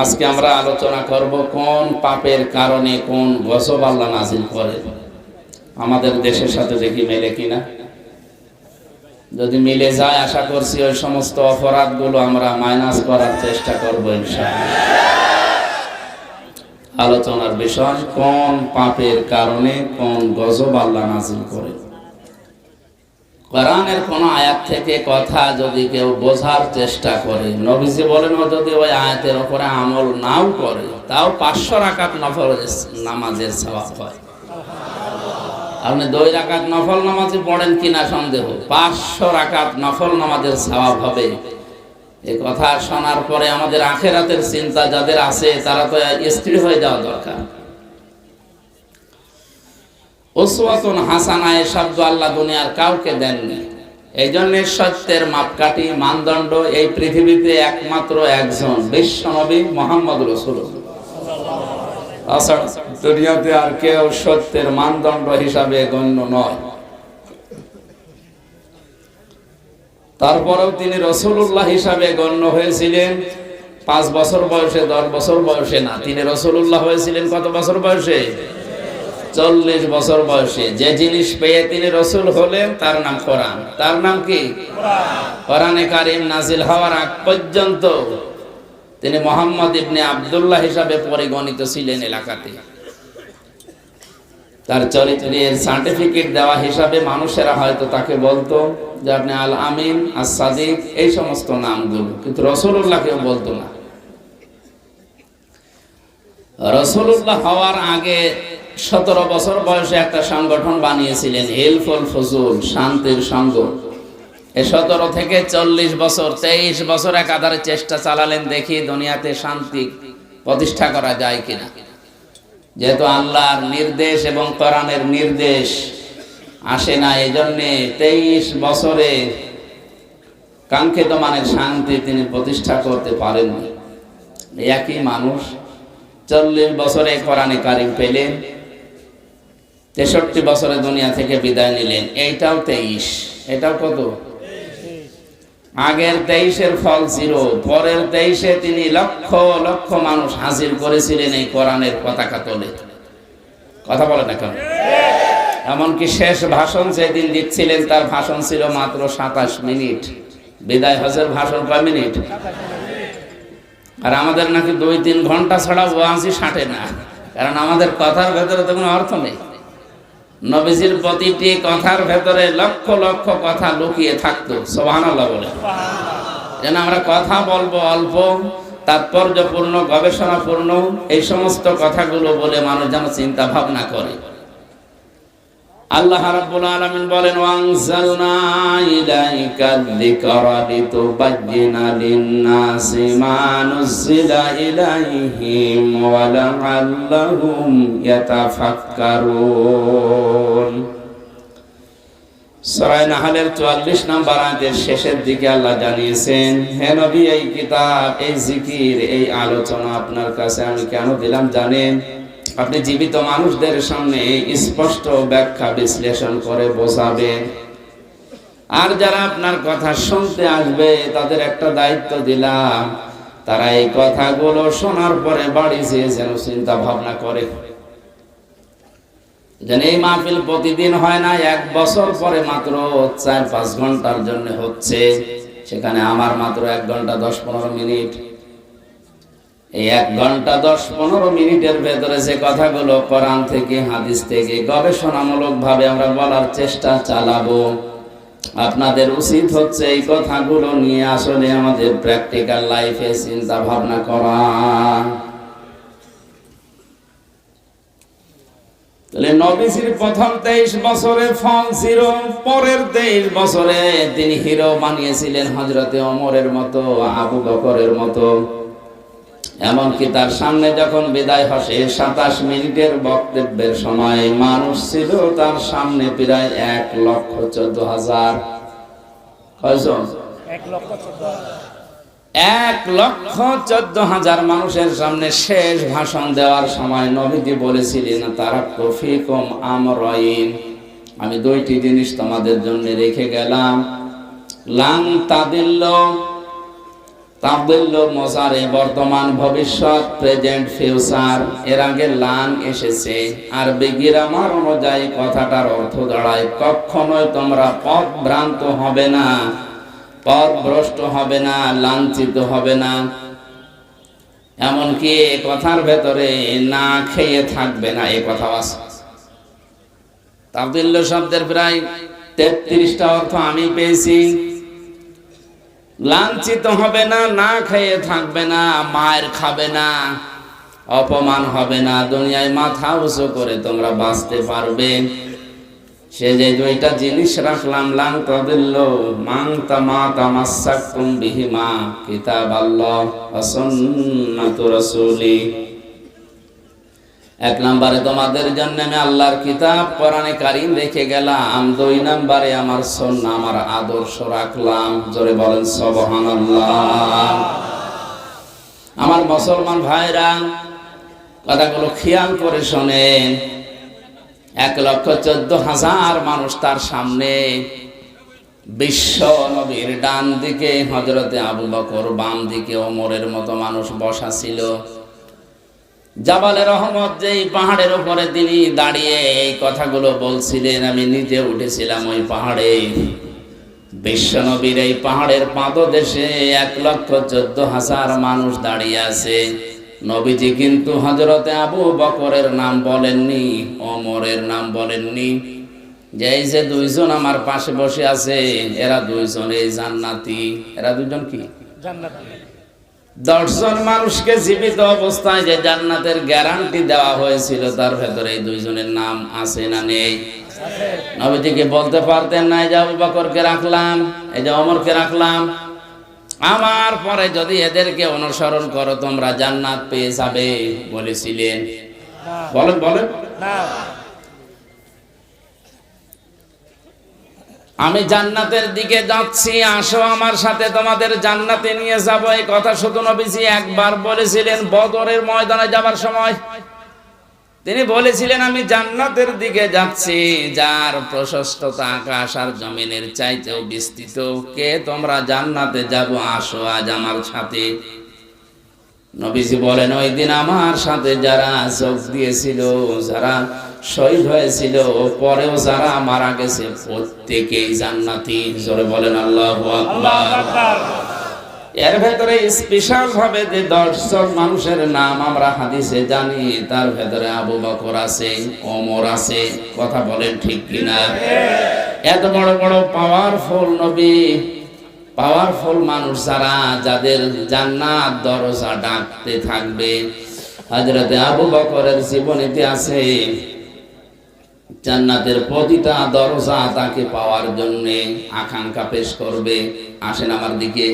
আজকে আমরা আলোচনা করব কোন পাপের কারণে কোন গজব আল্লাহ নাজিল করে। আমাদের দেশের সাথে দেখি মেলে কিনা। যদি মিলে যায় আশা করছি ওই সমস্ত অপরাধগুলো আমরা মাইনাস করার চেষ্টা করব ইনশাআল্লাহ। আলোচনার বিষয় কোন পাপের কারণে কোন গজব আল্লাহ নাজিল করে। কোরআনের কোন আয়াত থেকে কথা যদি কেউ বোঝার চেষ্টা করে, নবীজি বলেন ও যদি ওই আয়াতের উপরে আমল নাও করে তাও 500 রাকাত নফল নামাজের সওয়াব হয়। আপনি 2 রাকাত নফল নামাজে পড়েন কিনা সন্দেহ, 500 রাকাত নফল নামাজের সওয়াব হবে। এই কথা শোনার পরে আমাদের আখিরাতের চিন্তা যাদের আছে তারা তো স্থির হয়ে যাওয়া দরকার। উসওয়াতুন হাসানা এর শব্দ আল্লাহ দুনিয়ার কাউকে দেননি। এই জন্য সত্যের মাপকাঠি মানদণ্ড এই পৃথিবীতে একমাত্র একজন বিশ্বনবী মুহাম্মদ রাসূলুল্লাহ। দুনিয়াতে আর কেউ সত্যের মানদণ্ড হিসাবে গণ্য নয়। তারপরেও তিনি রাসূলুল্লাহ হিসাবে গণ্য হয়েছিলেন 5 বছর বয়সে, 10 বছর বয়সে না। তিনি রাসূলুল্লাহ হয়েছিলেন কত বছর বয়সে? 40 বছর বয়সে। যে জিনিস পেয়ে তিনি রাসূল হলেন তার নাম কোরআন। তার নাম কি? কোরআনে কারীম নাজিল হওয়ার আগ পর্যন্ত তিনি মুহাম্মদ ইবনে আব্দুল্লাহ হিসাবে পরিগণিত ছিলেন এলাকাতে। তার চরিত্রের সার্টিফিকেট দেওয়া হিসাবে মানুষেরা হয়তো তাকে বলতো যে আপনি আল আমিন, আস সাদিক, এই সমস্ত নামগুলো, কিন্তু রাসূলুল্লাহ কেউ বলতো না। রাসূলুল্লাহ হওয়ার আগে 17 বছর বয়সে একটা সংগঠন বানিয়েছিলেন হিলফুল ফুজুল, শান্তির সংঘ। এই 17 থেকে 40 বছর 23 বছর একাধারে চেষ্টা চালালেন দেখি দুনিয়াতে শান্তি প্রতিষ্ঠা করা যায় কিনা। যেহেতু আল্লাহর নির্দেশ এবং কোরআনের নির্দেশ আসে না, এই জন্যে 23 বছরে কাঙ্ক্ষিত মানের শান্তি তিনি প্রতিষ্ঠা করতে পারেননি। একই মানুষ 40 বছরে কোরআনে কারীম পেলেন, 63 বছরে দুনিয়া থেকে বিদায় নিলেন। এইটাও 23, এটাও কত? আগের 23-এর ফল 0, পরের 23-এ তিনি লক্ষ লক্ষ মানুষ হাজির করেছিলেন এই কোরআনের পতাকা তোলে। কথা বলে না কেন? এমনকি শেষ ভাষণ যেদিন দিচ্ছিলেন তার ভাষণ ছিল মাত্র 27 মিনিট। বিদায় হজের ভাষণ কয় মিনিট? আর আমাদের নাকি 2-3 ঘন্টা ছাড়া ওয়াজই সাটে না, কারণ আমাদের কথার ভেতরে তো কোনো অর্থ নেই। নবীজির প্রতিটি কথার ভেতরে লক্ষ লক্ষ কথা লুকিয়ে থাকতো। সুবহানাল্লাহ বলে। যেন আমরা কথা বলবো অল্প, তাৎপর্যপূর্ণ, গবেষণাপূর্ণ, এই সমস্ত কথাগুলো বলে মানুষ যেন চিন্তা ভাবনা করে। আল্লাহ রাব্বুল আলামিন বলেন ওয়ানজালনা ইলাইকাল যিকরা লিতুবায়্যিনা লিন-নাসি মা নুযিলা ইলাইহিম ওয়া লা'আল্লাহুম ইয়াতাফাক্কারুন। সূরা নাহলের 44 নম্বর আয়াতের শেষের দিকে আল্লাহ জানিয়েছেন, হে নবী, এই কিতাব, এই জিকির, এই আলোচনা আপনার কাছে আমি কেন দিলাম জানেন? আপনি জীবিত মানুষদের সামনে স্পষ্ট ব্যাখ্যা বিশ্লেষণ করে বোঝাবেন। আর যারা আপনার কথা শুনতে আসবে তাদের একটা দায়িত্ব দিলাম, তারা এই কথাগুলো শোনার পরে বাড়ি যেয়ে যেন চিন্তা ভাবনা করে। যেন এই মাহফিল প্রতিদিন হয় না, 1 বছর পরে মাত্র 4-5 ঘন্টার জন্য হচ্ছে, সেখানে আমার মাত্র 1 ঘন্টা 10-15 মিনিট। এই 1 ঘন্টা 10-15 মিনিটের ভেতরে যে কথাগুলো কোরআন থেকে, হাদিস থেকে গবেষণামূলক ভাবে আমরা বলার চেষ্টা চালাবো, আপনাদের উচিত হচ্ছে এই কথাগুলো নিয়ে আসলে আমাদের প্র্যাকটিক্যাল লাইফে চিন্তা ভাবনা করা। তাহলে নবীজির প্রথম 23 বছরে ফল 0, পরের 23 বছরে তিনি হিরো বানিয়েছিলেন হযরতে ওমরের মতো, আবু বকরের মতো। এমনকি তার সামনে যখন বিদায় হসে 27 মিনিটের বক্তব্যের সময় মানুষ ছিল তার সামনে প্রায় 1,14,000। কয়জন? 1,14,000 মানুষের সামনে শেষ ভাষণ দেওয়ার সময় নবীজি বলেছিলেন, তারাক্তু ফীকুম আমরাইন, আমি 2টি জিনিস তোমাদের জন্য রেখে গেলাম। লান তাদিল্লু, তাবদিল্লু মুজারি বর্তমান ভবিষ্যৎ, প্রেজেন্ট ফিউচার, এর আগে লান এসেছে। আরবি গ্রামার অনুযায়ী কথাটার অর্থ দাঁড়ায় কখনোই তোমরা পথ ভ্রান্ত হবে না, পথ ভ্রষ্ট হবে না, লাঞ্ছিত হবে না। এমনকি এ কথার ভেতরে না খেয়ে থাকবে না, এ কথা আছে। তাবদিল্লু শব্দের প্রায় 33টা অর্থ আমি পেয়েছি। লাঞ্ছিত হবে না, না খেয়ে থাকবে না, মায়ের খাবে না, অপমান হবে না, দুনিয়ায় মাথা উঁচু করে তোমরা বাঁচতে পারবে। সে যে দুইটা জিনিস রাখলাম, লান তাদিল্লু মান তামাসাকতুম বিহিমা কিতাবাল্লাহ ওয়া সুন্নাতু রাসূলি। এক নম্বরে তোমাদের জন্য আমি আল্লাহর কিতাব কোরআনে কারীম রেখে গেলাম, দুই নম্বরে আমার সুন্নাহ, আমার আদর্শ রাখলাম। জোরে বলেন সুবহানাল্লাহ। আমার মুসলমান ভাইরা, কথাগুলো খেয়াল করে শোনেন। 1,14,000 মানুষ তার সামনে, বিশ্ব নবীর ডান দিকে হযরতে আবু বকর, বাম দিকে ওমরের মতো মানুষ বসা ছিল। জাবালে রহমত, যেই পাহাড়ের উপরে তিনি দাঁড়িয়ে এই কথাগুলো বলছিলেন, আমি নিজে উঠেছিলাম ওই পাহাড়ে। বিশ্ব নবীর এই পাহাড়ের পাদদেশে 1,14,000 মানুষ দাঁড়িয়ে আছে। নবীজি কিন্তু হযরতে আবু বকরের নাম বলেননি, ওমরের নাম বলেননি। যে এই যে দুইজন আমার পাশে বসে আছে, এরা দুইজন এই জান্নাতি। এরা দুইজন কি জান্নাতি? 10 জন মানুষকে জীবিত অবস্থায় যে জান্নাতের গ্যারান্টি দেওয়া হয়েছিল, তার ভেতরে এই দুইজনের নাম আছে না নেই? নবীজিকে বলতে পারতেন না, এই যে আবু বকরকে রাখলাম, এই যে ওমরকে রাখলাম, আমার পরে যদি এদেরকে অনুসরণ করো তোমরা জান্নাত পেয়ে যাবে, বলেছিলেন? বলেন বলেন না। আমি জান্নাতের দিকে যাচ্ছি, আসো আমার সাথে, তোমাদের জান্নাতে নিয়ে যাব, এই কথা শুধু নবীজি একবার বলেছিলেন বদরের ময়দানে যাবার সময়। তিনি বলেছিলেন আমি জান্নাতের দিকে যাচ্ছি, যার প্রশস্ততা আকাশ আর জমিনের চাইতেও বিস্তৃত। কে তোমরা জান্নাতে যাব, আসো আজ আমার সাথে। নবীজি বলেন ওই দিন আমার সাথে যারা যোগ দিয়েছিল, যারা শহীদ হয়েছিল, পরেও যারা মারা গেছে, প্রত্যেকেই জান্নাতি। জোরে বলেন আল্লাহু আকবার। এর ভেতরে স্পেশাল ভাবে যে 10 জন মানুষের নাম আমরা হাদিসে জানি, তার ভেতরে আবু বকর আছে, ওমর আছে। কথা বলেন ঠিক কিনা? এত বড় বড় পাওয়ারফুল নবী, পাওয়ারফুল মানুষ যারা, যাদের জান্নাত দরজা ডাকতে থাকবে। হযরতে আবু বকরের জীবনীতে আছে জান্নাতের প্রতিটা দরজা তাকে পাওয়ার জন্য আকাঙ্ক্ষা পেশ করবে, আসেন আমার দিকে।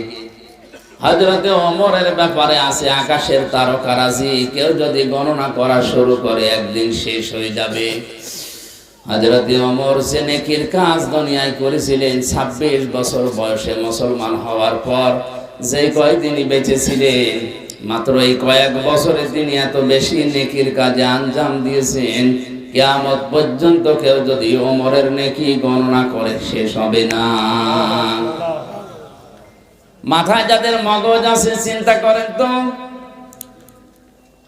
হযরতে ওমরের ব্যাপারে আছে আকাশের তারকারাজি, কেউ যদি গণনা করা শুরু করে একদিন শেষ হয়ে যাবে। হযরতে ওমর যে নেকির কাজ দুনিয়ায় করেছিলেন, 26 বছর বয়সে মুসলমান হওয়ার পর যে কয়দিনই বেঁচে ছিলেন, মাত্র এই কয়েক বছরে তিনি এত বেশি নেকির কাজে আঞ্জাম দিয়েছেন, কিয়ামত পর্যন্ত কেউ যদি ওমরের নেকি গণনা করে শেষ হবে না। মাথায় যাদের মগজ আছে চিন্তা করেন তো,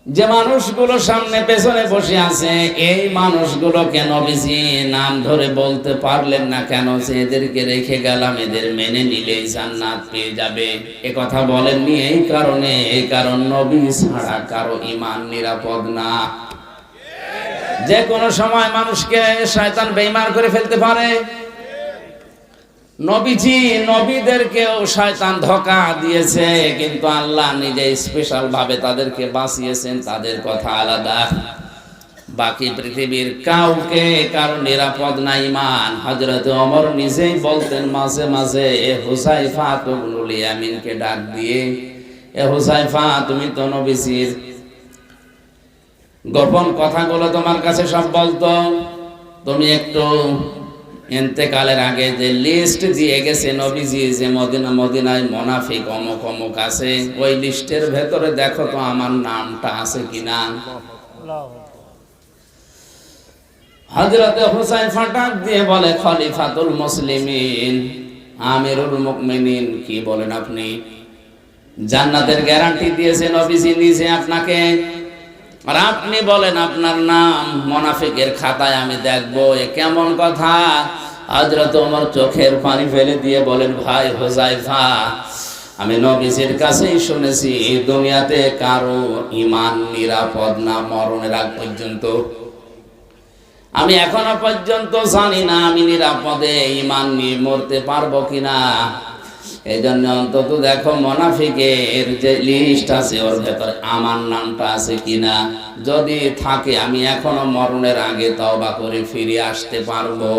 যে মানুষগুলো সামনে পেছনে বসে আছে, এই মানুষগুলোকে নবীজি নাম ধরে বলতে পারলেন না কেন? যে এদেরকে রেখে গেলাম, এদের মেনে নিলেই জান্নাত পেয়ে যাবে। এ কথা বলেননি এই কারণে, এই কারণ নবী ছাড়া কারো ঈমান নিরাপদ না। যে কোনো সময় মানুষকে শয়তান বেঈমান করে ফেলতে পারে। নবীজি নবীদেরকেও শয়তান ধোঁকা দিয়েছে, কিন্তু আল্লাহ নিজে স্পেশাল ভাবে তাদেরকে বাঁচিয়েছেন। তাদের কথা আলাদা, বাকি পৃথিবীর কাউকে কারো নিরাপদ না ঈমান। হযরত ওমর নিজেই বলতেন মাঝে মাঝে, এ হুযায়ফা ইবনুল ইয়ামিনকে ডাক দিয়ে, এ হুযায়ফা, তুমি তো নবীজির গোপন কথাগুলো তোমার কাছে সব বলতো, তুমি একটু ইন্তেকালের আগে যে লিস্ট দিয়ে গেছে নবীজি, যে মদিনায় মুনাফিক অমুক অমুক আছে, ওই লিস্টের ভেতরে দেখো তো আমার নামটা আছে কিনা। হযরতে হুযায়ফা ডাক দিয়ে বলে, খলিফাতুল মুসলিমিন, আমিরুল মুমিনিন, কি বলেন আপনি? জান্নাতের গ্যারান্টি দিয়েছে নবীজি নিজে আপনাকে। আর আপনি বলেন আপনার নাম মুনাফিকের খাতায় আমি দেখবো, এ কেমন কথা? হযরত ওমর চোখের পানি ফেলে দিয়ে বলেন, ভাই হুযায়ফা, আমি নবীজির কাছেই শুনেছি দুনিয়াতে কারো ঈমান নিরাপদ না মরণের আগ পর্যন্ত। আমি এখনো পর্যন্ত জানি না আমি নিরাপদে ঈমান নিয়ে মরতে পারবো কিনা। এই জন্য অন্তত দেখো মুনাফিকের যে লিস্ট আছে ওর ভেতরে আমার নামটা আছে কিনা। যদি থাকে আমি এখনো মরণের আগে তওবা করে ফিরে আসতে পারবো।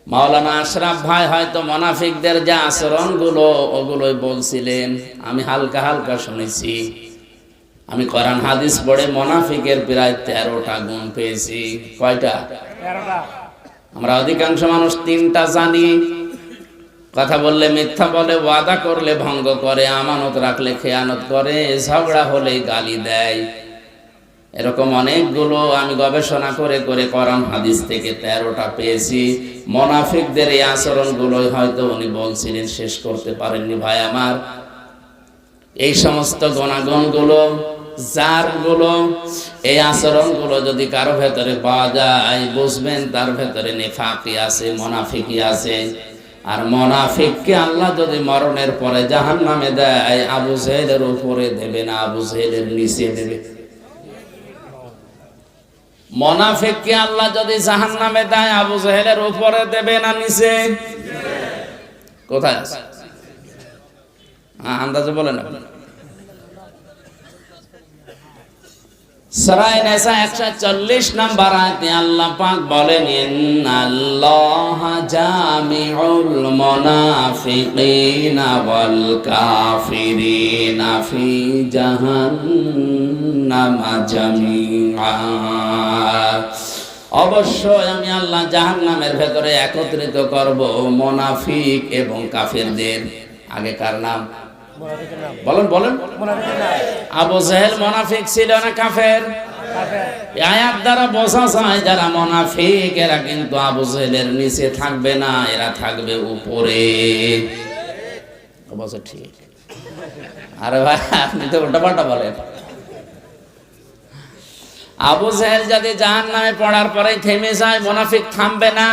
মাওলানা আশরাফ ভাই হয়তো মুনাফিকদের যে আচরণগুলো ওগুলোই বলছিলেন, আমি হালকা হালকা শুনেছি। আমি কোরআন হাদিস পড়ে মুনাফিকের প্রায় 13টা গুণ পেয়েছি। কয়টা? 13টা। আমরা অধিকাংশ মানুষ 3টা জানি। কথা বললে মিথ্যা বলে, ওয়াদা করলে ভঙ্গ করে, আমানত রাখলে খেয়ানত করে, ঝগড়া হলে গালি দেয়। এরকম অনেকগুলো আমি গবেষণা করে করে কোরআন হাদিস থেকে 13টা পেয়েছি। মুনাফিকদের এই আচরণগুলোই হয়তো উনি বলছিলেন, শেষ করতে পারেননি ভাই আমার। এই সমস্ত গুণাগুণগুলো, জারগুলো, এই আচরণগুলো যদি কারো ভেতরে পাওয়া যায়, বুঝবেন তার ভেতরে নিফাকি আছে, মুনাফিকি আছে। আর মুনাফিককে আল্লাহ যদি মরণের পরে জাহান্নামে দেয়, আবু জেহেলের উপরে দেবে না, আবু জেহেলের নিচে দেবে। মুনাফিককে আল্লাহ যদি জাহান্নামে দেয়, আবু জেহেলের উপরে দেবে না নিচে? কোথায় আছে আন্দাজে বলেন আপনি। সূরা নিসা 140 নম্বর আয়াতে আল্লাহ পাক বলেন, ইন্নাল্লাহা জামিউল মুনাফিকিনা ওয়াল কাফিরিনা ফি জাহান্নামা জামিআ। অবশ্যই আমি আল্লাহ জাহান্নামের ভেতরে একত্রিত করব মুনাফিক এবং কাফিরদের। আগে কার নাম বলেন বলেন? আবু জেহেল মুনাফিক ছিল না কাফের? আয়াত দ্বারা বোঝা যায় যারা মুনাফিক এরা কিন্তু আবু জেহেলের নিচে থাকবে না, এরা থাকবে উপরে। অবশ্য ঠিক। আরে ভাই আপনি তো উল্টাপাল্টা বলেন। আবু জেহেল যদি জাহান্নামে পড়ার পরে থেমে যায়, মুনাফিক থামবে না,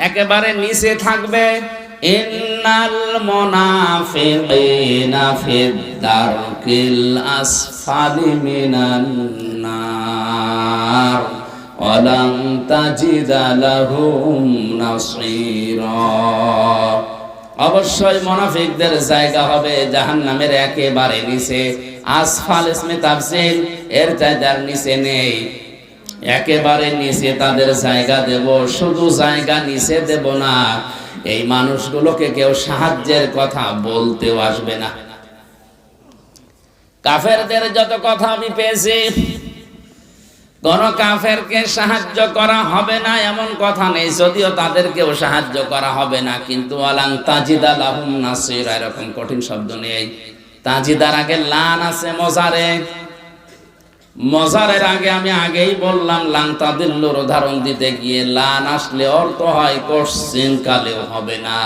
একেবারে নিচে থাকবে। ইন্নাল মুনাফিকিনা ফিদ দারকিল আসফালি মিনান নার ওয়া লান তাজিদা লাহুম নাসীরা। অবশ্যই মুনাফিকদের জায়গা হবে জাহান্নামের একেবারে নিচে। আসফাল ইসমে তাফসীর, এর জায়গার নিচে নেই, একেবারে নিচে তাদের জায়গা দেব। শুধু জায়গা নিচে দেব না, এই মানুষগুলোকে কেউ সাহায্যের কথা বলতেও আসবে না। কাফেরদের যত কথা আমি পেয়েছি, কোন কাফেরকে সাহায্য করা হবে না এমন কথা নেই, যদিও তাদেরকেও সাহায্য করা হবে না, কিন্তু ওয়ালান তাজিদা লাহুম নাসীরা এরকম কঠিন শব্দ নেই। তাজিদার আগে লান আছে মজারে, মজারের আগে আমি আগেই বললাম লান তাদিল্লুর উদাহরণ দিতে গিয়ে লান আসলে অর্থ হয় কোশ্চিন কালেও হবে না।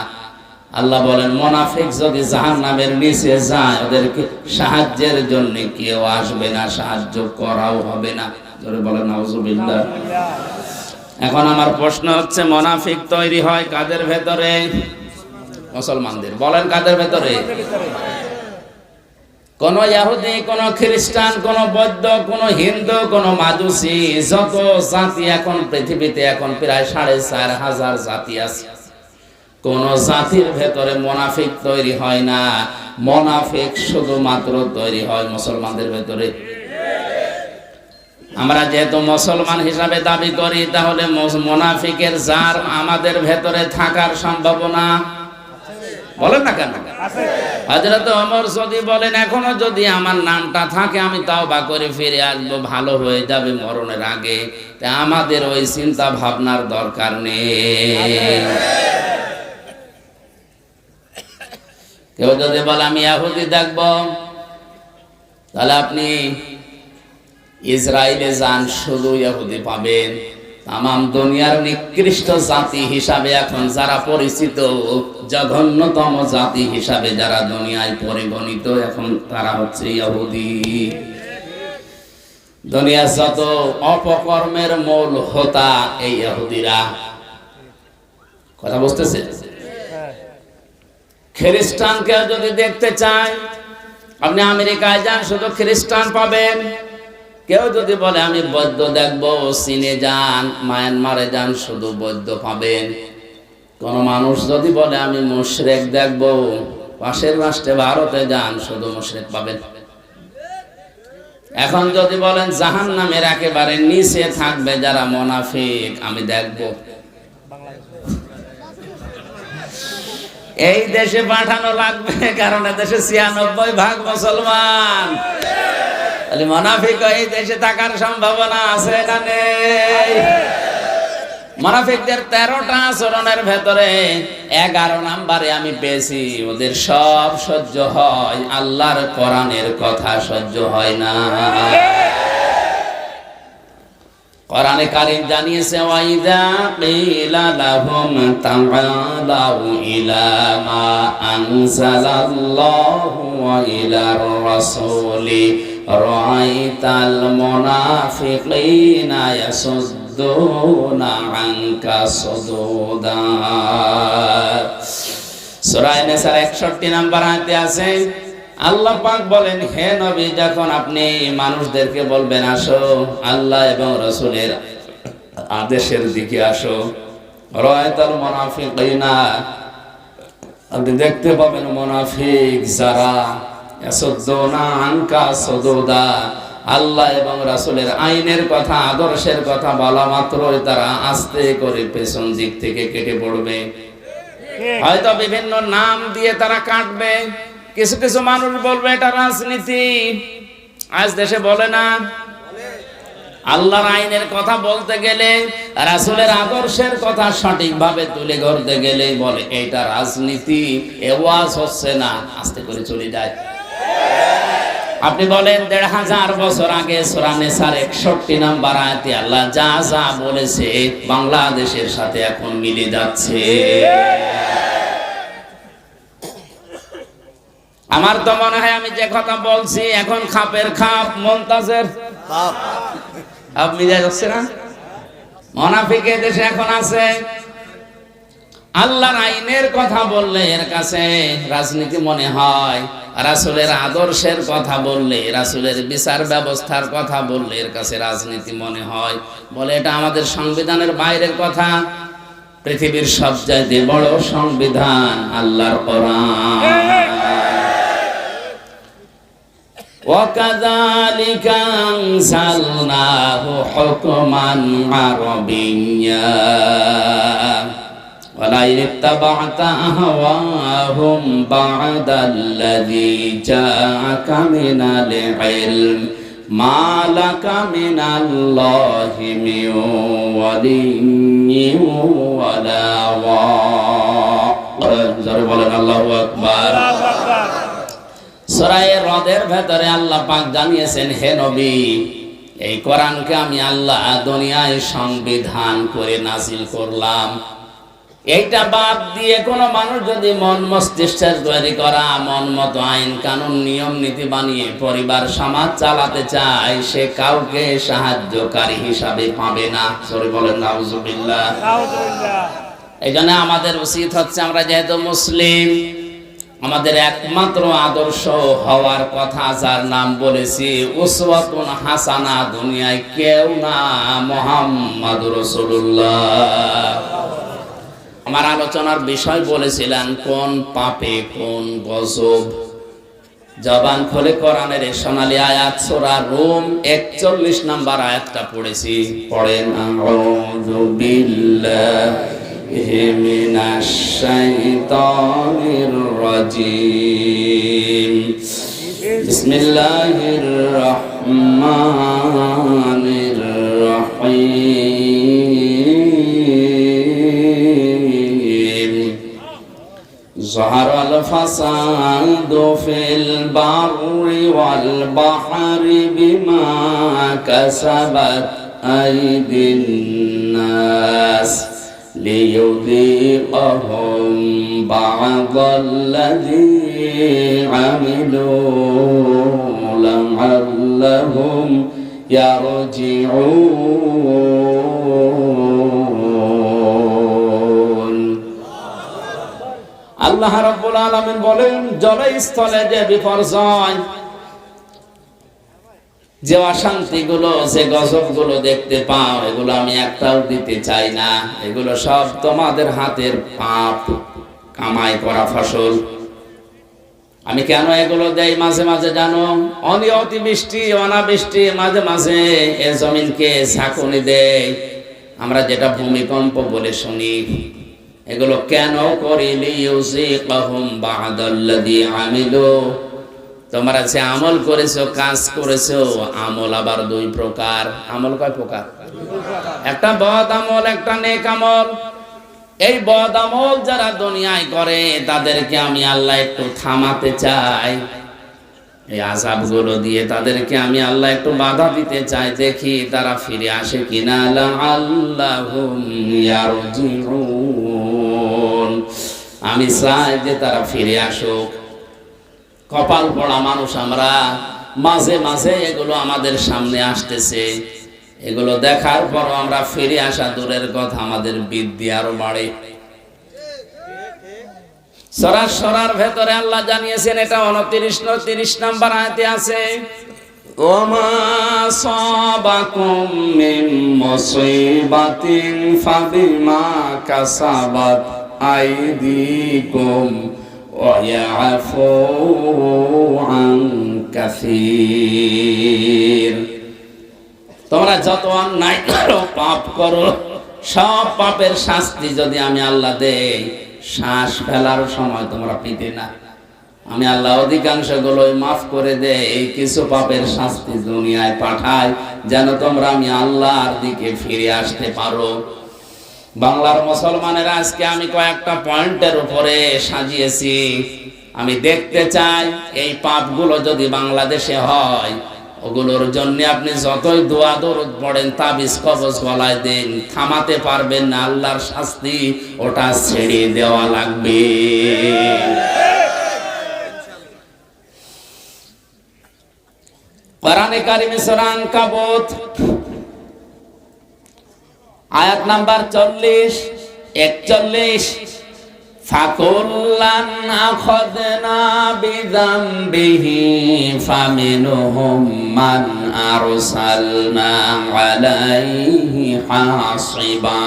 আল্লাহ বলেন মুনাফিক যদি জাহান্নামের নিচে যায়, ওদেরকে সাহায্যের জন্য কেউ আসবে না, সাহায্য করাও হবে না। জোরে বলেন নাউজুবিল্লাহ। এখন আমার প্রশ্ন হচ্ছে, মুনাফিক তৈরি হয় কাদের ভেতরে? মুসলমানদের। বলেন কাদের ভেতরে? কোন ইহুদি, কোন খ্রিস্টান, কোন বৌদ্ধ, কোন হিন্দু, কোন মাজুসি, যত জাতি এখন পৃথিবীতে এখন প্রায় 4500 জাতি আছে, কোন জাতির ভেতরে মুনাফিক তৈরি হয় না। মুনাফিক শুধুমাত্র তৈরি হয় মুসলমানদের ভেতরে। আমরা যেহেতু মুসলমান হিসাবে দাবি করি, তাহলে মুনাফিকের জার আমাদের ভেতরে থাকার সম্ভাবনা বলেন না কেন? হযরত ওমর যদি বলেন এখনো যদি আমার নামটা থাকে আমি তাওবা করে ফিরে আসবো, ভালো হয়ে যাবে মরণের আগে, তা আমাদের ওই চিন্তা ভাবনার দরকার নেই। কেউ যদি বলে আমি ইহুদি দেখবো, তাহলে আপনি ইসরায়েলে যান, শুধু ইহুদি পাবেন। তামাম দুনিয়ার নিকৃষ্ট জাতি হিসাবে এখন যারা পরিচিত, জঘন্যতম জাতি হিসাবে যারা দুনিয়ায় পরিগণিত, এখন তারা হচ্ছে ইহুদি। দুনিয়ার যত অপকর্মের মূল হোতা এই ইহুদিরা। কথা বুঝতেছে? খ্রিস্টানকে যদি দেখতে চায়, আপনি আমেরিকায় যান, শুধু খ্রিস্টান পাবেন। কেউ যদি বলে আমি বৌদ্ধ দেখবো, চীনে যান, মায়ানমারে যান, শুধু বৌদ্ধ পাবেন। কোন মানুষ যদি বলে আমি মুশরিক দেখবো, পাশের রাষ্ট্রে ভারতে যান, শুধু মুশরিক পাবেন। এখন যদি বলেন জাহান্নামের একেবারে নিচে থাকবে যারা মুনাফিক, আমি দেখবো, এই দেশে পাঠানো লাগবে, কারণ দেশে ৯৬% মুসলমান। মুনাফিক এই দেশে থাকার সম্ভাবনা আছে না নেই? মুনাফিকদের ১৩টা আচরণের ভেতরে ১১ নম্বরে আমি পেয়েছি, ওদের সব সহ্য হয়, আল্লাহর কোরআনের কথা সহ্য হয় না। কোরআনে কারীম জানিয়েছে, ওয়াইদা কিলা লাহুম তাআলাউ ইলা মা আনজালাল্লাহু ওয়া ইলার রাসূলি রাআইতাল মুনাফিকিনা ইয়াসুদ্দুনা আনকা সুদুদা। সূরা নিসার ৬১ নম্বর আয়াতে আছে, আল্লাহ পাক বলেন, হে নবী, যখন আপনি মানুষদেরকে বলবেন আসো আল্লাহ এবং রাসূলের আদেশের দিকে আসো, রাআইতাল মুনাফিকিনা, আপনি দেখতে পাবেন মুনাফিক যারা ইয়াসুদ্দুনা আনকা সুদুদা, আল্লাহ এবং রাসূলের আইনের কথা, আদর্শের কথা বলা মাত্রই তারা আস্তে করে পেছন দিক থেকে কেটে পড়বে। হয়তো বিভিন্ন নাম দিয়ে তারা কাটবে। কিছু কিছু মানুষ বলবে এটা রাজনীতি। আজ দেশে বলে না, আল্লাহর আইনের কথা বলতে গেলে, রাসূলের আদর্শের কথা সঠিকভাবে তুলে ধরতে গেলে বলে এটা রাজনীতি, এ ওয়াজ হচ্ছে না, আস্তে করে চলে যায়। আপনি বলেন ১৫০০ বছর আগে সূরা নিসার ৬১ নম্বর আয়াতে আল্লাহ যা যা বলেছে বাংলাদেশের সাথে এখন মিলে যাচ্ছে। আমার তো মনে হয় আমি যে কথা বলছি এখন খাপের খাপ, মুনতাজের খাপ মিলে যাচ্ছে না? মুনাফিক দেশে এখন আছে। আল্লাহর আইনের কথা বললে এর কাছে রাজনীতি মনে হয়, রাসূলের আদর্শের কথা বললে, রাসূলের বিচার ব্যবস্থার কথা বললে এর কাছে রাজনীতি মনে হয়। বলে এটা আমাদের সংবিধানের বাইরের কথা। পৃথিবীর সবচেয়ে বড় সংবিধান আল্লাহর কোরআন। وَكَذَلِكَ أَنزَلْنَاهُ حُكْمًا عَرَبِيًّا وَلَئِنِ اتَّبَعْتَ أَهْوَاءَهُمْ بَعْدَ الَّذِي جَاءَكَ مِنَ الْعِلْمِ مَا لَكَ مِنَ اللَّهِ مِنْ وَلِيٍّ وَلَا وَاقٍ। আল্লাহু আকবার। সূরা রদের ভেতরে আল্লাহ পাক জানিয়েছেন, হে নবী, এই কোরআনকে আমি আল্লাহ দুনিয়ায় সংবিধান করে নাজিল করলাম। এইটা বাদ দিয়ে কোনো মানুষ যদি মন মস্তিষ্কের তৈরি করা মন মতো আইন কানুন নিয়ম নীতি বানিয়ে পরিবার সমাজ চালাতে চায়, সে কাউকে সাহায্যকারী হিসাবে পাবে না। সরি বলেন নাউজুবিল্লাহ। এই জন্য আমাদের উচিত হচ্ছে, আমরা যেহেতু মুসলিম, আমাদের একমাত্র আদর্শ হওয়ার কথা যার নাম বলেছি উসওয়াতুন হাসানা, দুনিয়ায় কেউ না, মুহাম্মাদুর রাসূলুল্লাহ। আমার আলোচনার বিষয় বলেছিলেন কোন পাপে কোন গজব। জবান খুলে কোরআনের সোনালী আয়াত সূরা রুম ৪১ নম্বর আয়াতটা পড়েছি। পড়েন, আউযু বিল্লাহি মিনাশ শাইতানির রাজিম, বিসমিল্লাহির রহমানির রহিম। যাহারাল ফাসাদু ফিল বাররি ওয়াল বাহরি বিমা কাসাবাত أيدي الناس ليذيقهم بعض الذي عملوا لعلهم يرجعون আল্লাহ রাব্বুল আলামিন বলেন, জলস্থলে যে বিপর্যয়, যে অশান্তিগুলো, যে গজবগুলো দেখতে পাও, এগুলো আমি একটাও দিতে চাই না। এগুলো সব তোমাদের হাতের পাপ কামাই করা ফসল। আমি কেন এগুলো দেই মাঝে মাঝে জানো? অতিবৃষ্টি, অনাবৃষ্টি, মাঝে মাঝে এ জমিনকে ঝাঁকুনি দেয়, আমরা যেটা ভূমিকম্প বলে শুনি। এগুলো কেন করি? লিইউযিকাহুম বা'দাল্লাযী আমিলু, তোমরা যে আমল করেছো, কাজ করেছো, আমল আবার দুই প্রকার। আমল কয় প্রকার? একটা বদ আমল, একটা নেক আমল। এই বদ আমল যারা দুনিয়ায় করে তাদেরকে আমি আল্লাহ একটু থামাতে চাই, এই আযাবগুলো দিয়ে তাদেরকে আমি আল্লাহ একটু বাধা দিতে চাই, দেখি তারা ফিরে আসে কিনা। লাআল্লাহুম ইয়ারজিউন, আমি চাই যে তারা ফিরে আসুক। কপাল পড়া মানুষ আমরা, মাঝে মাঝে এগুলো আমাদের সামনে আসতেছে, এগুলো দেখার পর আমরা ফিরে আসা দূরের কথা, আমাদের বিদ্যা আরো বাড়ে। সরার ভেতরে আল্লাহ জানিয়েছেন, এটা 29 নম্বর আয়াতে আছে, ওমা সাবাকুম মিন মুসিবাতিন ফাবিমা কাসাবাত আইদিকুম ওয়ায়াফু আন কাসীর। তোমরা যত অন্যায় করো, পাপ করো, সব পাপের শাস্তি যদি আমি আল্লাহ দেই, শ্বাস ফেলার সময় তোমরা পেতে না। আমি আল্লাহ অধিকাংশ গুলোই মাফ করে দেই, এই কিছু পাপের শাস্তি দুনিয়ায় পাঠাই যেন তোমরা আমি আল্লাহর দিকে ফিরে আসতে পারো। বাংলার মুসলমানেরা আজকে আমি কয়েকটা পয়েন্টের উপরে সাজিয়েছি। আমি দেখতে চাই এই পাপগুলো যদি বাংলাদেশে হয়, ওগুলোর জন্য আপনি যতই দোয়া দরুদ পড়েন, তাবিজ কবজ গলায় দেন, থামাতে পারবেন না। আল্লাহর শাস্তি ওটা ছেড়ে দেওয়া লাগবে। কোরআনে কারিমে সূরা আনকাবুত আয়াত নাম্বার 40-41, ফাকুল্লান আখাযনা বিযামবিহি ফামিনহুম মান আরসালনা আলাইহি হাসিবা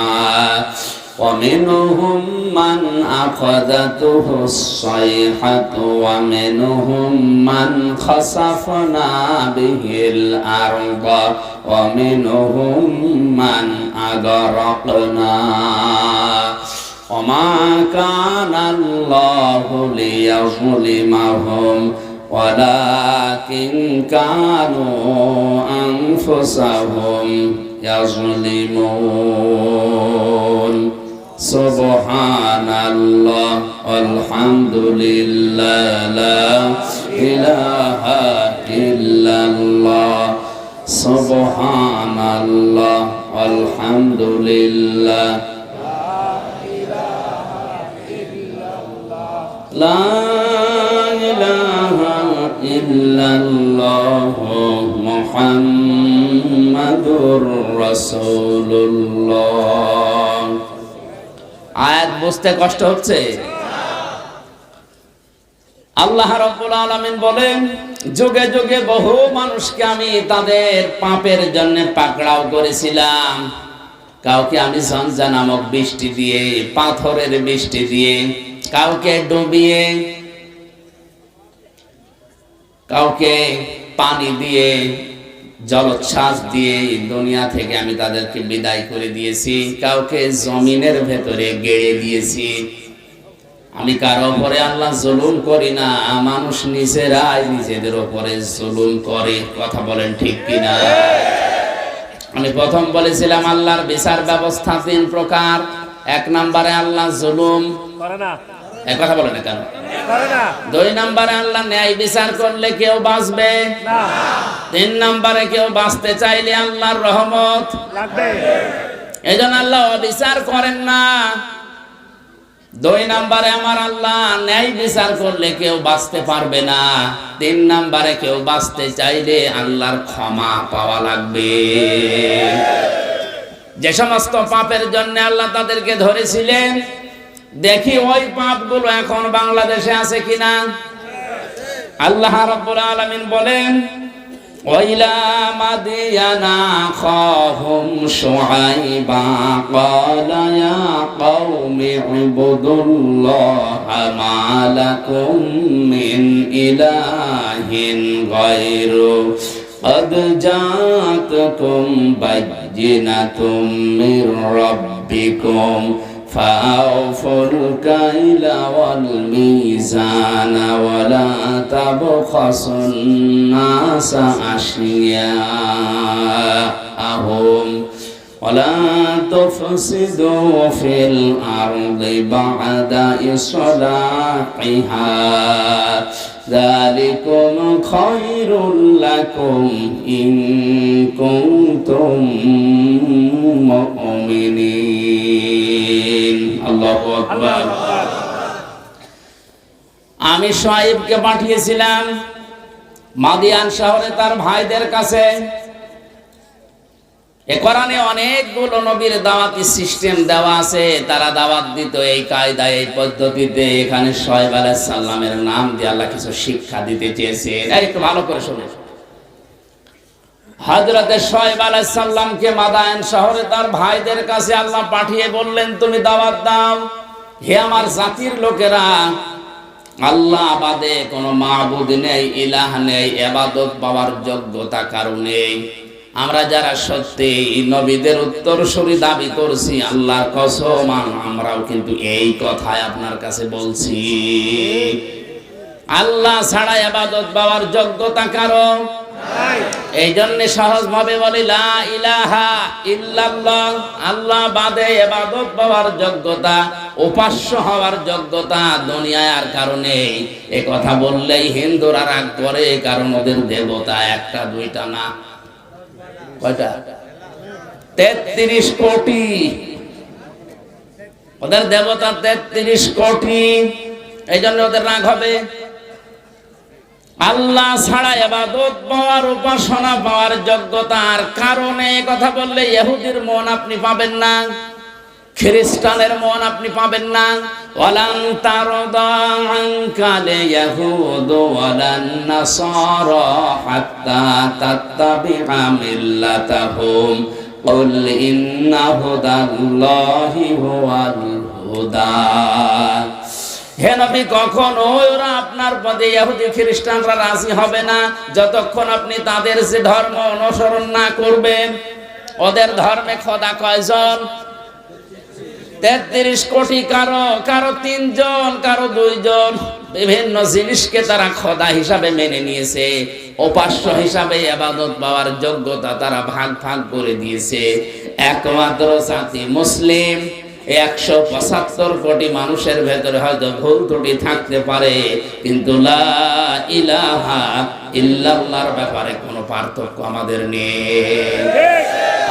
ওয়া মিনহুম মান আখাযাতুহুস সাইহাতু ওয়া মিনহুম মান খাসাফনা বিহিল আরদা ওয়া মিনহুম মান আগরাকনা وما كان الله ليظلمهم ولكن كانوا أنفسهم يظلمون سبحان الله والحمد لله لا إله إلا الله سبحان الله والحمد لله لا إله إلا الله محمد رسول الله। আয়াত বুঝতে কষ্ট হচ্ছে? আল্লাহ রাব্বুল আলামিন বলেন, যুগে যুগে বহু মানুষকে আমি তাদের পাপের জন্য পাকড়াও করেছিলাম। কাউকে আমি ঝঞ্ঝা নামক বৃষ্টি দিয়ে, পাথরের বৃষ্টি দিয়ে, কাউকে ডুবিয়ে, কাউকে পানি দিয়ে, জলোচ্ছ্বাস দিয়ে দুনিয়া থেকে আমি তাদেরকে বিদায় করে দিয়েছি। কাউকে জমিনের ভেতরে গেড়ে দিয়েছি। আমি কারো উপরে আল্লাহ জুলুম করি না, মানুষ নিজেরাই নিজেদের উপরে জুলুম করে। কথা বলেন ঠিক কিনা? আমি প্রথম বলেছিলাম আল্লাহর বিচার ব্যবস্থা 3 প্রকার। 1 নম্বরে আল্লাহ জুলুম করে না, এক কথা বলে না কেন? 2 নম্বরে আল্লাহ ন্যায় বিচার করলে কেউ বাঁচবে না। 3 নম্বরে কেউ বাঁচতে চাইলে আল্লাহর রহমত লাগবে। এইজন্য আল্লাহ বিচার করেন না। 2 নম্বরে আমার আল্লাহ ন্যায় বিচার করলে কেউ বাঁচতে পারবে না। 3 নম্বরে কেউ বাঁচতে চাইলে আল্লাহর ক্ষমা পাওয়া লাগবে। যে সমস্ত পাপের জন্য আল্লাহ তাদেরকে ধরেছিলেন, দেখি ওই পাপগুলো এখন বাংলাদেশে আছে কিনা। আল্লাহ রাব্বুল আলামিন বলেন, ওয়াইলা মাদিয়ানা খাহুম শুআইবা ক্বালা ইয়া কওমি ইবুদুল্লাহা মা লাকুম মিন ইলাহিন গায়রু قد جاءتكم بينة من ربكم فأوفوا الكيل والميزان ولا تبخسوا الناس أشياءهم ولا تفسدوا في الأرض بعد إصلاحها ذلكم خير لكم إن كنتم مؤمنين الله أكبر। আমি শুআইবকে পাঠিয়েছিলাম মাদিয়ান শহরে তার ভাইদের কাছে। এ কোরআনে অনেকগুলো নবীর দাওয়াতি সিস্টেম দেওয়া আছে, তারা দাওয়াত দিত এই কায়দায়, এই পদ্ধতিতে। এখানে শুআইব আলাইহিস সালামের নাম দিয়ে আল্লাহ কিছু শিক্ষা দিতে চেয়েছেন। একটু ভালো করে শুনুন। হযরতে শুআইব আলাইহিস সালামকে মাদায়ান শহরে তার ভাইদের কাছে আল্লাহ পাঠিয়ে বললেন, তুমি দাওয়াত দাও, হে আমার জাতির লোকেরা, আল্লাহ বাদে কোনো মাবুদ নেই, ইলাহ নেই, ইবাদত পাওয়ার যোগ্যতা কারো নেই। আমরা যারা সত্যি নবীদের উত্তরসূরি দাবি করছি, আল্লাহর কসম আমরাও কিন্তু এই কথাই আপনার কাছে বলছি। আল্লাহ ছাড়া ইবাদত পাওয়ার যোগ্যতা কারো নাই। এই জন্য সহজ ভাবে বলি, লা ইলাহা ইল্লাল্লাহ, আল্লাহ বাদে ইবাদত পাওয়ার যোগ্যতা, উপাস্য হওয়ার যোগ্যতা দুনিয়ায় আর কারো নেই। এই কথা বললেই হিন্দুরা রাগ করে, কারণ ওদের দেবতা একটা দুইটা না, কয়টা? 33 কোটি। ওদের দেবতা 33 কোটি। এই জন্য ওদের রাগ হবে। আল্লাহ ছাড়া ইবাদত পাওয়ার, উপাসনা পাওয়ার যোগ্যতার কারণে কথা বললে ইহুদির মন আপনি পাবেন না, খ্রিস্টানের মন আপনি পাবেন না। ওয়ালান তারদা আনকাল ইয়াহুদ ওয়ালান নাসারা হাত্তা তাত্তাবিআ মিল্লাতাহুম কুল ইন্না হুদাল্লাহি হুয়াল হুদা। হে নবী, কখনো ওরা আপনার পদে ইহুদি খ্রিস্টানরা রাজি হবে না যতক্ষণ আপনি তাদের যে ধর্ম অনুসরণ না করবেন। ওদের ধর্মে খোদা কয়জন? 33 কোটি। কারো 3 জন, কারো 2 জন। বিভিন্ন জিনিসকে তারা খোদা হিসাবে মেনে নিয়েছে, উপাস্য হিসাবে ইবাদত পাওয়ার যোগ্যতা তারা ভাগ ভাগ করে দিয়েছে। একমাত্র জাতি মুসলিম। 175 কোটি মানুষের ভেতরে হয়তো ভুল ত্রুটি থাকতে পারে, কিন্তু লা ইলাহা ইল্লাল্লাহর ব্যাপারে কোনো পার্থক্য আমাদের নেই।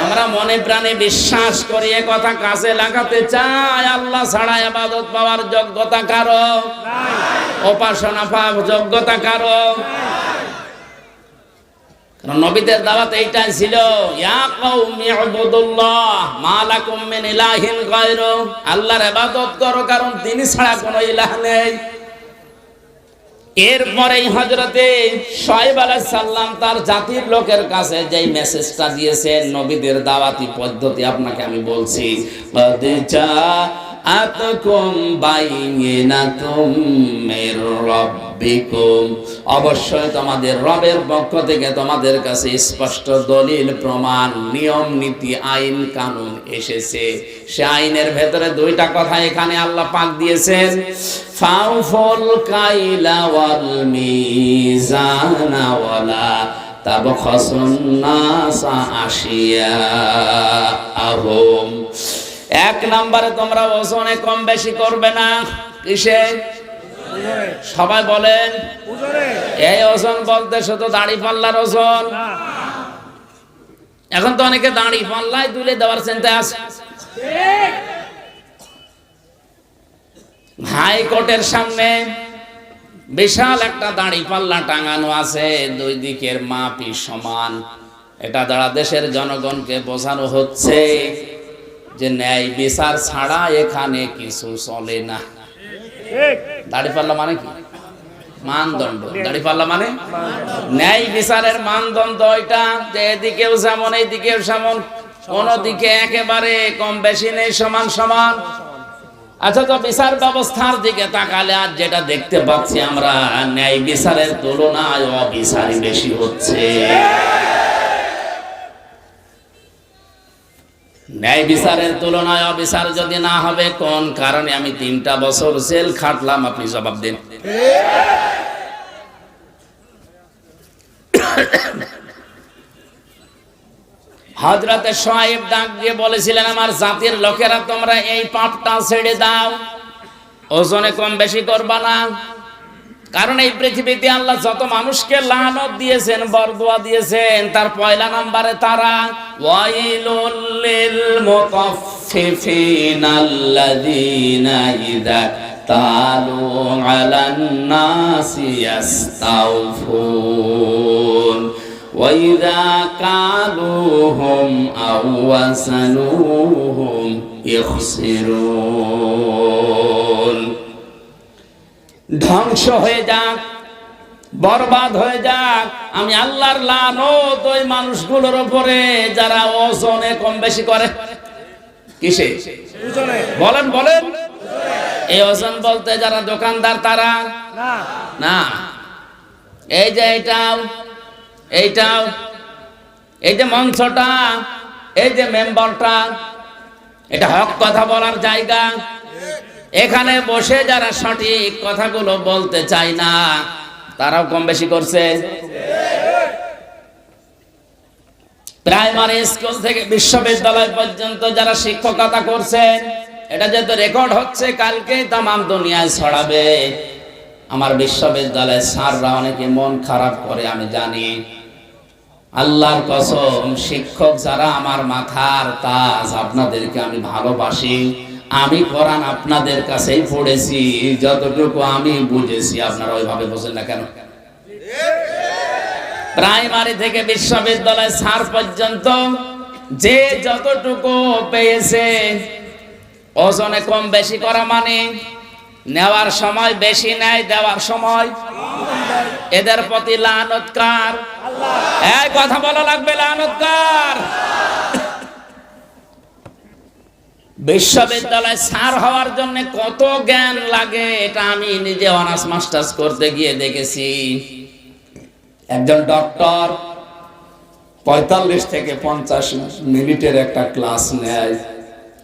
আমরা মনে প্রাণে বিশ্বাস করি, এ কথা কাজে লাগাতে চাই। আল্লাহ ছাড়া ইবাদত পাওয়ার যোগ্যতা কারো নাই, উপাসনা পাওয়ার যোগ্যতা কারো নাই। কারণ নবীদের দাওয়াত এইটাই ছিল, ইয়া কওমি ইবুদুল্লাহ মা লাকুম মিন ইলাহিন গায়রু, আল্লাহর ইবাদত করো কারণ তিনি ছাড়া কোনো ইলাহ নেই। এরপরেই হযরতে শুআইব আলাইহিস সালাম তার জাতির লোকের কাছে যেই মেসেজটা দিয়েছেন, নবীদের দাওয়াতি পদ্ধতি আপনাকে আমি বলছি। ক্বাদ জাআতকুম বাইয়িনাতুম মির রাব্বিকুম, অবশ্যই তোমাদের রবের পক্ষ থেকে তোমাদের কাছে স্পষ্ট দলিল, প্রমাণ, নিয়ম নীতি, আইন কানুন এসেছে। সে আইনের ভেতরে 2টা কথা এখানে আল্লাহ পাক দিয়েছেন, ফাউফুল কাইলা ওয়াল মিজানা ওয়ালা তাবখাসুন নাসা আশিয়াআহুম। 1 নম্বরে তোমরা ওজনে কম বেশি করবে না। কিসে? সবাই বলেন। এই ওজন বলতে শুধু দাড়ি পাল্লার ওজন। এখন তো অনেকে দাড়ি পাল্লায় তুলে দেওয়ার চিন্তা আছে। হাইকোর্টের সামনে বিশাল একটা দাড়ি পাল্লা টাঙানো আছে, দুই দিকের মাপই সমান। এটা দ্বারা দেশের জনগণকে বোঝানো হচ্ছে যে ন্যায় বিচার ছাড়া এখানে কিছু চলে না। দাড়ি পাল্লা মানে কি? মানদণ্ড। দাড়ি পাল্লা মানে ন্যায় বিচারের মানদণ্ড। এটা যে এদিকেও যেমন এইদিকেও যেমন, কোন দিকে একেবারে কম বেশি নেই, সমান সমান। আচ্ছা, তো বিচার ব্যবস্থার দিকে তাকালে আজ যেটা দেখতে পাচ্ছি আমরা, ন্যায় বিচারের তুলনায় অবিচারই বেশি হচ্ছে। ন্যায় বিচারের তুলনায় অবিচার যদি না হবে, কোন কারণে আমি 3টা বছর জেল খাটলাম, আপনি জবাব দিন। হযরতে শুআয়ব ডাক দিয়ে বলেছিলেন, আমার জাতির লোকেরা তোমরা এই পাপটা ছেড়ে দাও, ওজনে কম বেশি করবা না। কারণ এই পৃথিবীতে আল্লাহ যত মানুষকে লানত দিয়েছেন, বরদোয়া দিয়েছেন, তার পয়লা নম্বরে তারা। ওয়াইলুল লিল মুতাফফিফিনাল্লাযীনা ইযা তালু আলান নাসি ইস্তাওফুন ওয়া ইযা কালুহুম আও ওয়াসানুহুম ইখসিরুন। ধ্বংস হয়ে যাক, বরবাদ হয়ে যাক, আমি আল্লাহর লানত ওই মানুষগুলোর উপরে যারা ওজনে কম বেশি করে। কিসে? বলেন বলেন। এই ওজন বলতে যারা দোকানদার তারা না। এই যে এইটাও, এই যে মঞ্চটা, এই যে মেম্বারটা, এটা হক কথা বলার জায়গা। এখানে বসে যারা সঠিক কথাগুলো বলতে চায় না, তারাও কম বেশি করছে। প্রাইমারি স্কুল থেকে বিশ্ববিদ্যালয় পর্যন্ত যারা শিক্ষকতা করছেন, এটা যেহেতু রেকর্ড হচ্ছে, কালকে তামাম দুনিয়ায় ছড়াবে। আমার বিশ্ববিদ্যালয়ের স্যাররা অনেকে মন খারাপ করে, আমি জানি। আল্লাহর কসম, শিক্ষক যারা আমার মাথার তাজ, আপনাদেরকে আমি ভালোবাসি। আমি কোরআন আপনাদের কাছেই পড়েছি, যতটুকু আমি বুঝেছি। আপনারা ওইভাবে বোঝেন না কেন? প্রাইমারি থেকে বিশ্ববিদ্যালয় স্যার পর্যন্ত যে যতটুকু পেয়েছে, ওজনে কম বেশি করা মানে নেওয়ার সময় বেশি নেয়, দেওয়ার সময়। এদের প্রতি লানত কার? এই কথা বলা লাগবে, লানত কার? বিশ্ববিদ্যালয় স্যার হওয়ার জন্য কত জ্ঞান লাগে, এটা আমি নিজে অনার্স মাস্টার্স করতে গিয়ে দেখেছি। একজন ডক্টর 45 থেকে 50 মিনিটের একটা ক্লাস নেয়,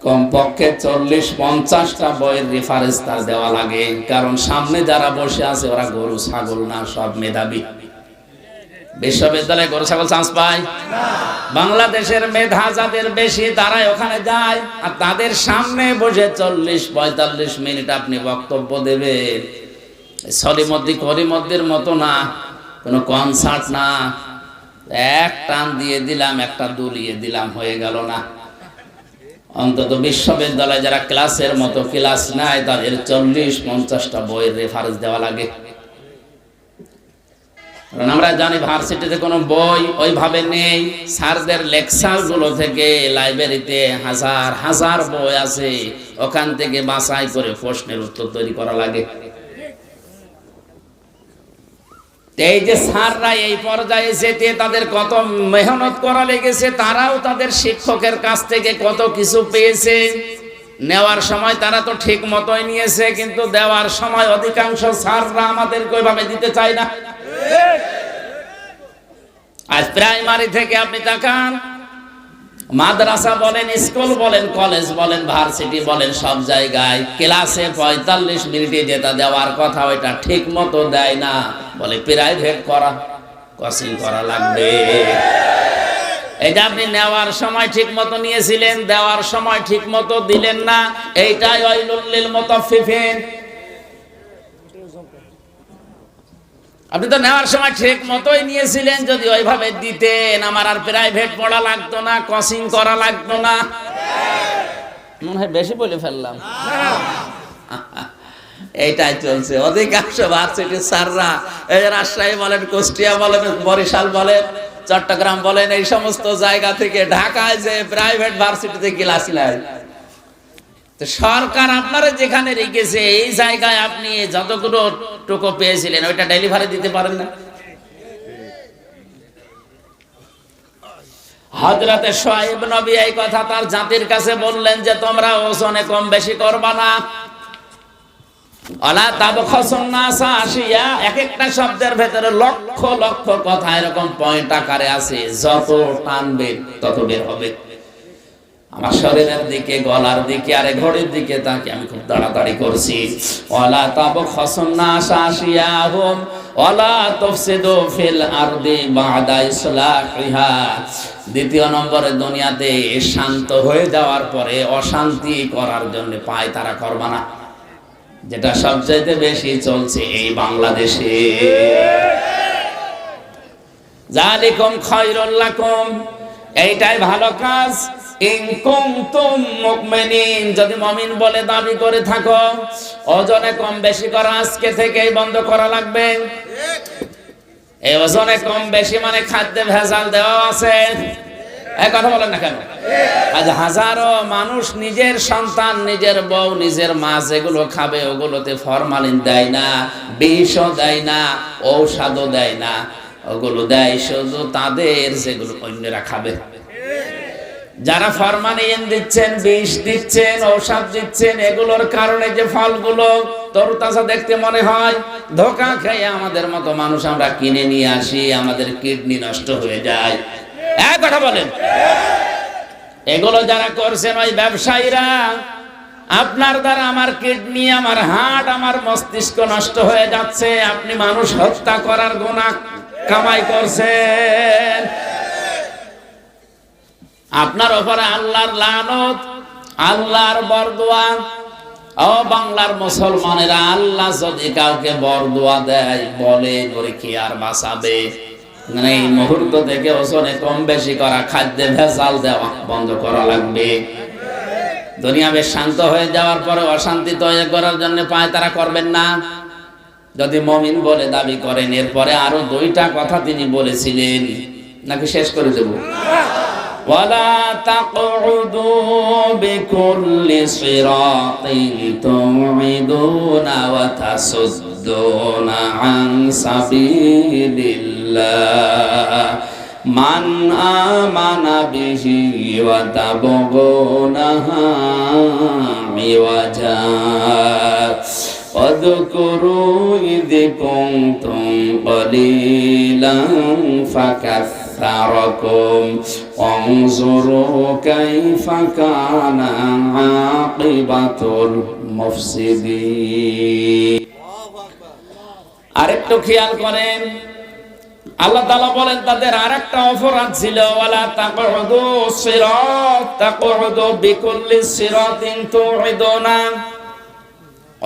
কমপক্ষে 40-50টা বইয়ের রেফারেন্স তার দেওয়া লাগে। কারণ সামনে যারা বসে আছে ওরা গরু ছাগল না, সব মেধাবী। বিশ্ববিদ্যালয়ে গরু ছাগল চান্স পায়? বাংলাদেশের মেধা যাদের বেশি তারাই ওখানে যায়, আর তাদের সামনে বসে 40-45 মিনিট আপনি বক্তব্য দেবেন। সলিমদ্দির মতো না, কোনো কনসার্ট না, এক টান দিয়ে দিলাম, একটা দুলিয়ে দিলাম, হয়ে গেল না। অন্তত বিশ্ববিদ্যালয়ে যারা ক্লাসের মতো ক্লাস নেয়, তাদের 40-50টা বইয়ের রেফারেন্স দেওয়া লাগে। কারণ আমরা জানি ভার্সিটিতে কোনো বই ওইভাবে নেই। স্যারদের লেকচার গুলো থেকে লাইব্রেরিতে হাজার হাজার বই আছে, ওখান থেকে বাছাই করে প্রশ্নের উত্তর তৈরি করা লাগে। এই যে স্যাররা এই পর্যায়ে যেতে তাদের কত মেহনত করা লেগেছে, তারাও তাদের শিক্ষকের কাছ থেকে কত কিছু পেয়েছে। নেওয়ার সময় তারা তো ঠিক মতোই নিয়েছে, কিন্তু দেওয়ার সময় অধিকাংশ স্যাররা আমাদেরকে ওইভাবে দিতে চায় না। আজ প্রাইমারি থেকে আপনি তাকান, মাদ্রাসা বলেন, স্কুল বলেন, কলেজ বলেন, ভার্সিটি বলেন, সব জায়গায় ক্লাসে 45 মিনিটে যেটা দেওয়ার কথা ওইটা ঠিক মতো দেয় না। বলে প্রাইভেট করা, কোচিং করা লাগবে। এটা আপনি নেওয়ার সময় ঠিক মতো নিয়েছিলেন, দেওয়ার সময় ঠিক মতো দিলেন না, এইটাই ওয়াইলুল লিল মুতাফফিফিন। আপনি তো নেওয়ার সময় ঠিক মতোই নিয়েছিলেন, যদি ওইভাবে দিতেন আমার আর প্রাইভেট পড়া লাগতো না, কোচিং করা লাগতো না। মনে হয় বেশি বলে ফেললাম। এইটাই চলছে অধিকাংশ ভার্সিটির স্যাররা, এই রাজশাহী বলেন, কুষ্টিয়া বলেন, বরিশাল বলেন, চট্টগ্রাম বলেন, এই সমস্ত জায়গা থেকে ঢাকায় যে প্রাইভেট ভার্সিটিতে ক্লাস নেয়। তো সরকার আপনারা যেখানে রেখেছে এই জায়গায় আপনি যতগুলো টুকু পেয়েছিলেন ওইটা ডেলিভারি দিতে পারেন না। হযরতে শুআয়ব নবী এই কথা তার জাতির কাছে বললেন যে তোমরা ওজনে কম বেশি করবা না। আলা তাবখাসুন নাসা আশিয়া, এক একটা শব্দের ভেতরে লক্ষ লক্ষ কথা এরকম পয়েন্ট আকারে আছে, যত টানবে তত বের হবে। আমার শরীরের দিকে, গলার দিকে, আরে ঘড়ির দিকে তাকে আমি খুব তাড়াতাড়ি করছি। ওয়ালা তাবখাসুন নাসা আশিয়াহুম ওয়ালা তুফসিদু ফিল আরদি বা'দা ইসলাহিহা। দ্বিতীয় নম্বরে দুনিয়াতে শান্ত হয়ে যাওয়ার পরে অশান্তি করার জন্য পায় তারা করবা না, যেটা সবচাইতে বেশি চলছে এই বাংলাদেশে। যালিকুম খায়রুল লাকুম, এইটাই ভালো কাজ। ইন কুনতুম মুমিনিন, যদি মুমিন বলে দাবি করে থাকো, ওজনে কম বেশি করা আজকে থেকেই বন্ধ করা লাগবে। এই ওজনে কম বেশি মানে খাদ্যে ভেজাল দেওয়া আছে, এই কথা বলেন না কেন? আজ হাজারো মানুষ নিজের সন্তান, নিজের বউ, নিজের মা যেগুলো খাবে ওগুলোতে ফরমালিন দেয় না, বিষও দেয় না, ঔষধও দেয় না, ওগুলো দেয় শুধু তাদের যেগুলো অন্যরা খাবে। যারা ফরমালিন দিচ্ছেন, বিষ দিচ্ছেন, ঔষধ দিচ্ছেন, এগুলোর কারণে যে ফলগুলো তরতাজা দেখতে মনে হয়, ধোঁকা খেয়ে আমাদের মতো মানুষ আমরা কিনে নিয়ে আসি, আমাদের কিডনি নষ্ট হয়ে যায়। এক কথা বলেন, এগুলো যারা করছেন ওই ব্যবসায়ীরা, আপনার দ্বারা আমার কিডনি, আমার হার্ট, আমার মস্তিষ্ক নষ্ট হয়ে যাচ্ছে। আপনি মানুষ হত্যা করার গুনাহ কামাই করছেন, আপনার উপরে আল্লাহর লানত, আল্লাহর বরদোয়া। ও বাংলার মুসলমানেরা, আল্লাহ যদি কাউকে বরদোয়া দেয় বলে করে কি আর বাঁচাবে? এই মুহূর্ত থেকে ওজনে কম বেশি করা, খাদ্যে ভেজাল দেওয়া বন্ধ করা লাগবে। দুনিয়া বেশ শান্ত হয়ে যাওয়ার পরে অশান্তি তৈরি করার জন্য পায় তারা করবেন না, যদি মুমিন বলে দাবি করেন। এরপরে আরো দুইটা কথা তিনি বলেছিলেন, নাকি শেষ করে দেব? ওয়ালা তাকউদু বিকুল্লি সিরাতিন তুমিদুনা ওয়া তাসুদ্দুনা আন সাবিলিল্লাহ মান আমানা বিহি ওয়া তাবগুনাহা মিওয়াজা ওয়াযকুরু ইয কুনতুম কলিলান ফাকাসসারাকুম ওয়ানজুরু কাইফা কানা আকিবাতুল মুফসিদিন। আরেকটু খেয়াল করেন, আল্লাহ তাআলা বলেন তাদের আরেকটা অপরাধ ছিল, ওয়ালা তাকউদু সিরাত তাকউদু বিকুল্লি সিরাতিন তুইদুনা।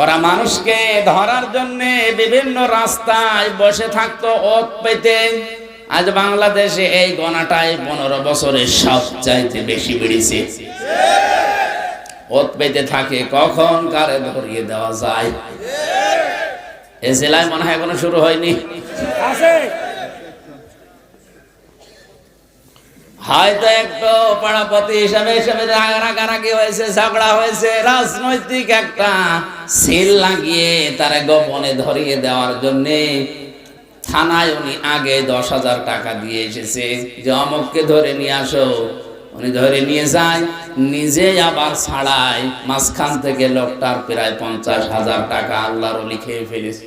ওরা মানুষকে ধরার জন্য বিভিন্ন রাস্তায় বসে থাকতো ওত পেতে। আজ বাংলাদেশে এই গণাটাই 15 বছরে সবচাইতে বেশি বেড়েছে। ওত পেতে থাকে, কখন কারে ধরিয়ে দেওয়া যায়। এই জেলায় মনে হয় এখনো শুরু হয়নি, হয়তো একটু পাড়াপতি হিসাবে রাগারাগি হয়েছে, ঝগড়া হয়েছে, রাজনৈতিক একটা সিল লাগিয়ে তারা গোপনে ধরিয়ে দেওয়ার জন্য থানায় উনি আগে 10,000 টাকা দিয়ে এসেছে যে অমুককে ধরে নিয়ে আসো। উনি ধরে নিয়ে যায়, নিজে আবার ছাড়ায়, মাঝখান থেকে লোকটার প্রায় 50,000 টাকা আল্লাহর ওলি খেয়ে ফেলেছে।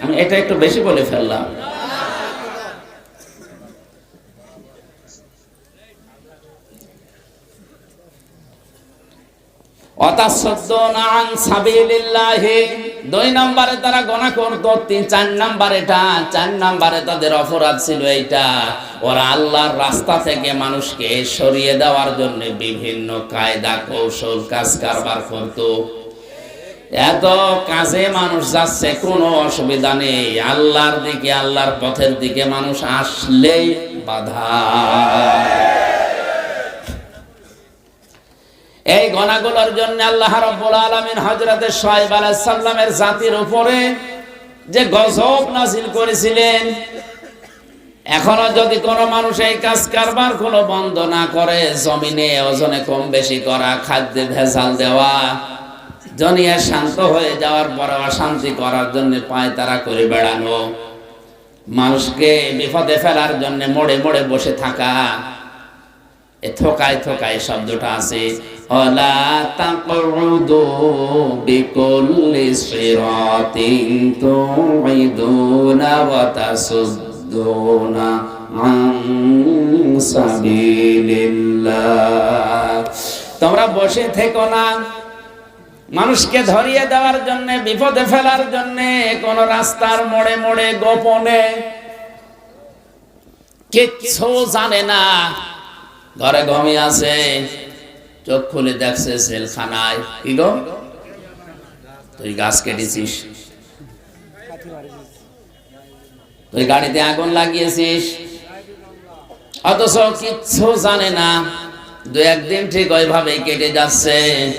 আমি এটা একটু বেশি বলে ফেললাম। দুই নম্বরে তারা গোনা করতো, 4 নম্বর এটা, 4 নম্বরে তাদের অপরাধ ছিল এইটা, ওরা আল্লাহর রাস্তা থেকে মানুষকে সরিয়ে দেওয়ার জন্য বিভিন্ন কায়দা কৌশল কাজ কারবার করতো। এত কাছে মানুষ যাচ্ছে, কোনো অসুবিধা নেই। আল্লাহর দিকে, আল্লাহর পথের দিকে মানুষ আসলেই বাধা। এই গণাগুলোর জন্য আল্লাহ রাব্বুল আলামিন হযরত শুআয়ব আলাইহিস সালামের জাতির উপরে যে গজব নাযিল করেছিলেন, এখনো যদি কোনো মানুষ এই কাজ কারবার কোনো বন্ধ না করে, জমিনে ওজনে কম বেশি করা, খাদ্যে ভেজাল দেওয়া, দুনিয়া শান্ত হয়ে যাওয়ার পরে অশান্তি করার জন্য পায়তারা করে বেড়ানো, মানুষকে বিপদে ফেলার জন্য মোড়ে মোড়ে বসে থাকা, এ থোকায় থোকায় শব্দটা আছে। ওয়ালা তাকউদু বিকুল্লি সিরাতিন তুইদুনা ওয়া তাসুদ্দুনা আন সাবিলিল্লাহ। তোমরা বসে থেকো না মানুষকে ধরিয়ে দেওয়ার জন্য, বিপদে ফেলার জন্য, কোন রাস্তার মোড়ে মোড়ে গোপনে, কিচ্ছু জানে না, ঘরে ঘুমিয়ে আছে, চোখ খুলে দেখছে জেলখানায়। কি গো, তুই গাছ কেটেছিস, তুই গাড়িতে আগুন লাগিয়েছিস, অথচ কিচ্ছু জানে না। দু একদিন ঠিক ওইভাবে কেটে যাচ্ছে,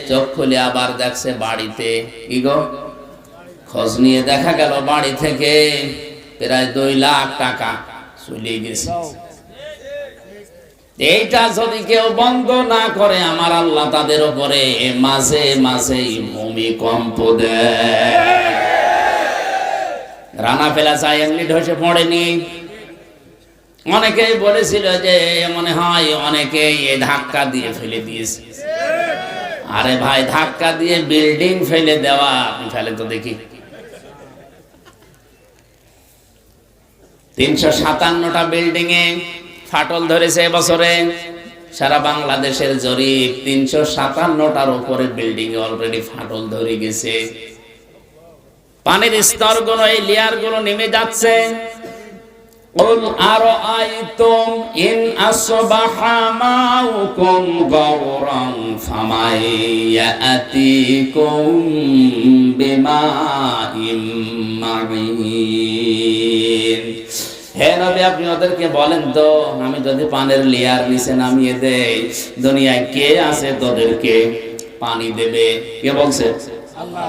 চোখ খুলে আবার দেখছে বাড়িতে। কি গো, খোঁজ নিয়ে দেখা গেল বাড়ি থেকে প্রায় 2 লাখ টাকা চলে গেছে। এইটা যদি কেউ বন্ধ না করে, আমার আল্লাহ তাদের উপরে মাঝে মাঝে ভূমিকম্প দেয়। রানা ফেলা চাই এমনি ধসে পড়েনি। অনেকেই বলেছিল যে মনে হয় অনেকেই এ ধাক্কা দিয়ে ফেলে দিয়েছে। আরে ভাই, ধাক্কা দিয়ে বিল্ডিং ফেলে দেওয়া, আপনি ফেলে তো দেখি। 357টা বিল্ডিং এ ফাটল ধরেছে এবছরে। সারা বাংলাদেশের জরিপ, 357টার উপরে বিল্ডিং এ অলরেডি ফাটল ধরে গেছে। পানির স্তর গুলো, এই লেয়ার গুলো নেমে যাচ্ছে। قل أرأيتم إن أصبح ماؤكم غورا فمن يأتيكم بماء معين। হে নবী, আপনি ওদেরকে বলেন তো, আমি যদি পানির লেয়ার নিচে নামিয়ে দেই, দুনিয়ায় কে আছে তোদেরকে পানি দেবে? কে বলছে? আল্লাহ।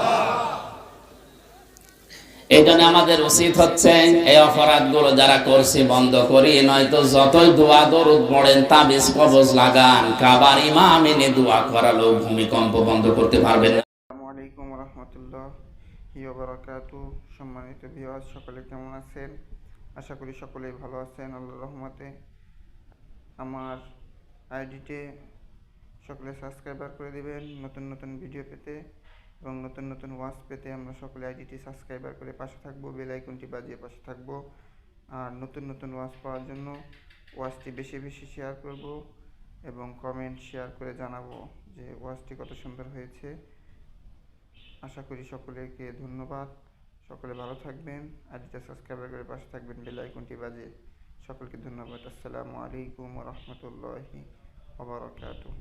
এই জন্য আমাদের উচিত হচ্ছে এই অপরাধগুলো যারা করছে বন্ধ করি, নয়তো যতই দোয়া দরুদ পড়েন, তাবিজ কবজ লাগান, কাবার ইমাম এনে দোয়া করালো, ভূমিকম্প বন্ধ করতে পারবেন না। আসসালামু আলাইকুম ওয়া রাহমাতুল্লাহি ওয়া বারাকাতুহু। সম্মানিত ভিউয়ার্স, সকলে কেমন আছেন? আশা করি সকলেই ভালো আছেন আল্লাহর রহমতে। আমার আইডিতে সকলে সাবস্ক্রাইবার করে দিবেন নতুন নতুন ভিডিও পেতে এবং নতুন নতুন ওয়াচ পেতে। আমরা সকলে আইডিটি সাবস্ক্রাইবার করে পাশে থাকবো, বেল আইকনটি বাজিয়ে পাশে থাকবো। আর নতুন নতুন ওয়াচ পাওয়ার জন্য ওয়াচটি বেশি বেশি শেয়ার করব এবং কমেন্ট শেয়ার করে জানাবো যে ওয়াচটি কত সুন্দর হয়েছে। আশা করি সকলকে ধন্যবাদ। সকলে ভালো থাকবেন, আইডিটা সাবস্ক্রাইব করে পাশে থাকবেন, বেল আইকনটি বাজিয়ে। সকলকে ধন্যবাদ। আসসালামু আলাইকুম ওয়া রাহমাতুল্লাহি ওয়া বারাকাতুহু।